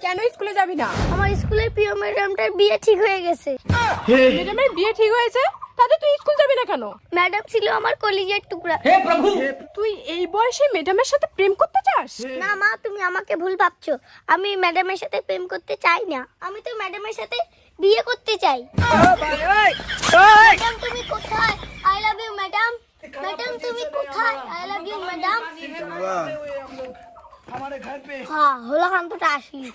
কেন স্কুলে যাবি না? আমার স্কুলের প্রিয় ম্যাডামটার বিয়ে ঠিক হয়ে গেছে। ম্যাডামের বিয়ে ঠিক হয়েছে, তাতে তুই স্কুল যাবি না কেন? ম্যাডাম ছিল আমার কলিজার টুকরা। তুই এই বয়সে ম্যাডামের সাথে প্রেম করতে চাস? না মা, তুমি আমাকে ভুল ভাবছো। আমি ম্যাডামের সাথে প্রেম করতে চাই না, আমি তো ম্যাডামের সাথে বিয়ে করতে চাই। ম্যাডাম তুমি কোথায়? I love you madam. Madam তুমি কোথায়? I love you madam. হ্যাঁ, হোলাকান্তটা আসলি।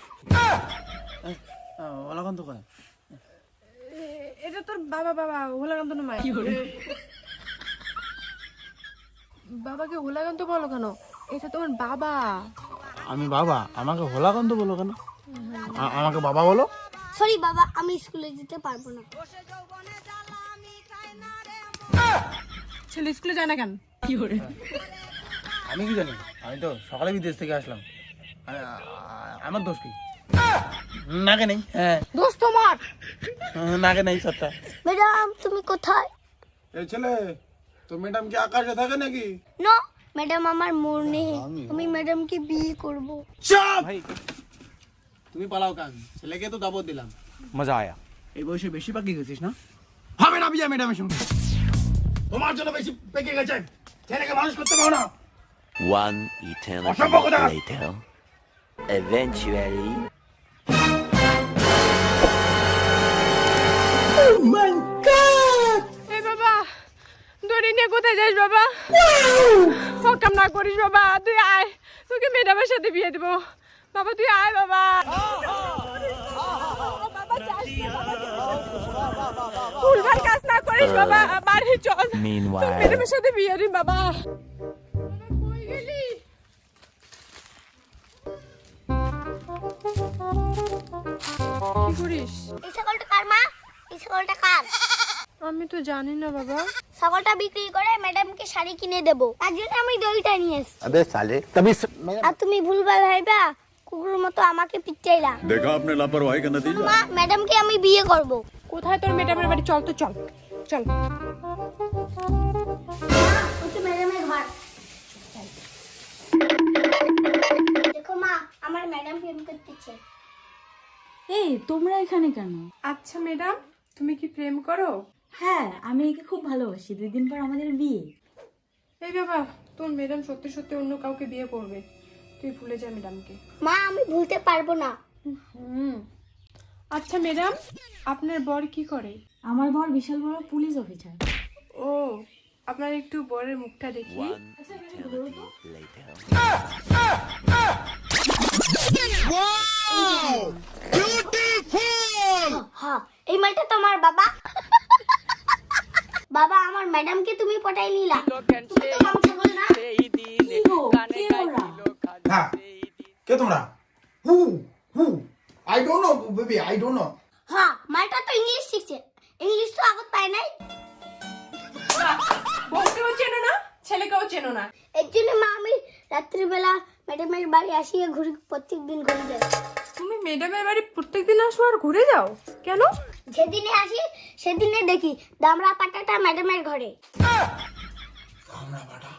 হোলাকান্ত কয়? এটা তোর বাবা হোলাকান্ত না মাই। বাবাকে হোলাকান্ত বলো কেন? এটা তোমার বাবা। আমি বাবা, আমাকে হোলাকান্ত বলো কেন? আমাকে বাবা বলো। সরি বাবা, আমি স্কুলে যেতে পারবো না। ছেলে স্কুলে যায় না কেন? আমি কি জানি, আমি তো সকালে বিদেশ থেকে আসলাম। আমার দোষ কি? নাকে নেই। হ্যাঁ দোষ তোমার। নাকে নেই সত্তা। ম্যাডাম তুমি কোথায়? এই ছেলে, তো ম্যাডাম কি আকাশে থাকে নাকি? নো, ম্যাডাম আমার মনে, আমি ম্যাডামকে বিয়ে করব। চুপ ভাই, তুমি পালাও কান। ছেলেকে তো দাবত দিলাম, মজা আয়া। এই বয়সে বেশি পাকি গেছিস না? হবে না বিয়ে ম্যাডামের সঙ্গে, তোমার জন্য বেশি পেকে গেছে। ছেলেকে মানুষ করতে পারো না। One eternity অসম্ভব কথা। later. Eventually. এই বাবা, দড়ি নিয়ে কোথায় যাস বাবা? হকাম না করিস বাবা, তুই আয়, তোকে ম্যাডামের সাথে বিয়ে দেবো। বাবা তুই আয় বাবা। ভুলভাল কাজ না করিস বাবা, বাড়ি চল। Meanwhile. ম্যাডামের সাথে বিয়ে দিন বাবা। কই গেলি? কি করিস? এই ছাগলটা কার মা? এই ছাগলটা কার? আমি তো জানি না বাবা। ছাগলটা বিক্রি করে ম্যাডামকে শাড়ি কিনে দেব, তার জন্য আমি দইটা নিয়ে এসেছি। अबे साले আর তুমি ভুলভাল ভাইবা কুকুরের মতো আমাকে পিটাইলা। देखा आपने लापरवाही का नतीजा। মা, ম্যাডামকে আমি বিয়ে করব। কোথায় তোর ম্যাডামের বাড়ি? চল তো চল চল। ওটা ম্যাডামের ঘর। দেখো মা, আমার ম্যাডাম প্রেম করতেছে। এই তোমরা এখানে কেন? আচ্ছা ম্যাডাম, তুমি কি প্রেম করো? হ্যাঁ, আমি একে খুব ভালোবাসি। 2 দিন পর আমাদের বিয়ে। এই বাবা, তোর ম্যাডাম সত্যি সত্যি অন্য কাউকে বিয়ে করবে, তুই ভুলে যা ম্যাডামকে। মা, আমি ভুলতে পারবো না। আচ্ছা ম্যাডাম, আপনার বর কি করে? আমার বর বিশাল বড় পুলিশ অফিসার। ও, আপনার একটু বরের মুখটা দেখি। one eternity later. হ্যাঁ, এই মালটা তোমার বাবা। বাবা, আমার ম্যাডামকে তুমি পটাই নিলা। তুমি তো কম ছাগল না। কি গো, কে ওরা? হ্যাঁ, কে তোমরা? হু হু I don't know baby, I don't know. হ্যাঁ, মালটা তো ইংলিশ শিখছে। ইংলিশ তো আগত পায় নাই। বউকেও চেনো না, ছেলেকেও চেনো না। এর জন্য মা, আমি রাত্রিবেলা ম্যাডামের বাড়ি আসিয়ে ঘুরি, প্রত্যেকদিন ঘুরে যাই। তুমি ম্যাডামের বাড়ি প্রত্যেকদিন আসো আর ঘুরে যাও কেন? যেদিনে আসি সেদিনে দেখি দামড়া পাটাটা ম্যাডামের ঘরে। আমরা বাটা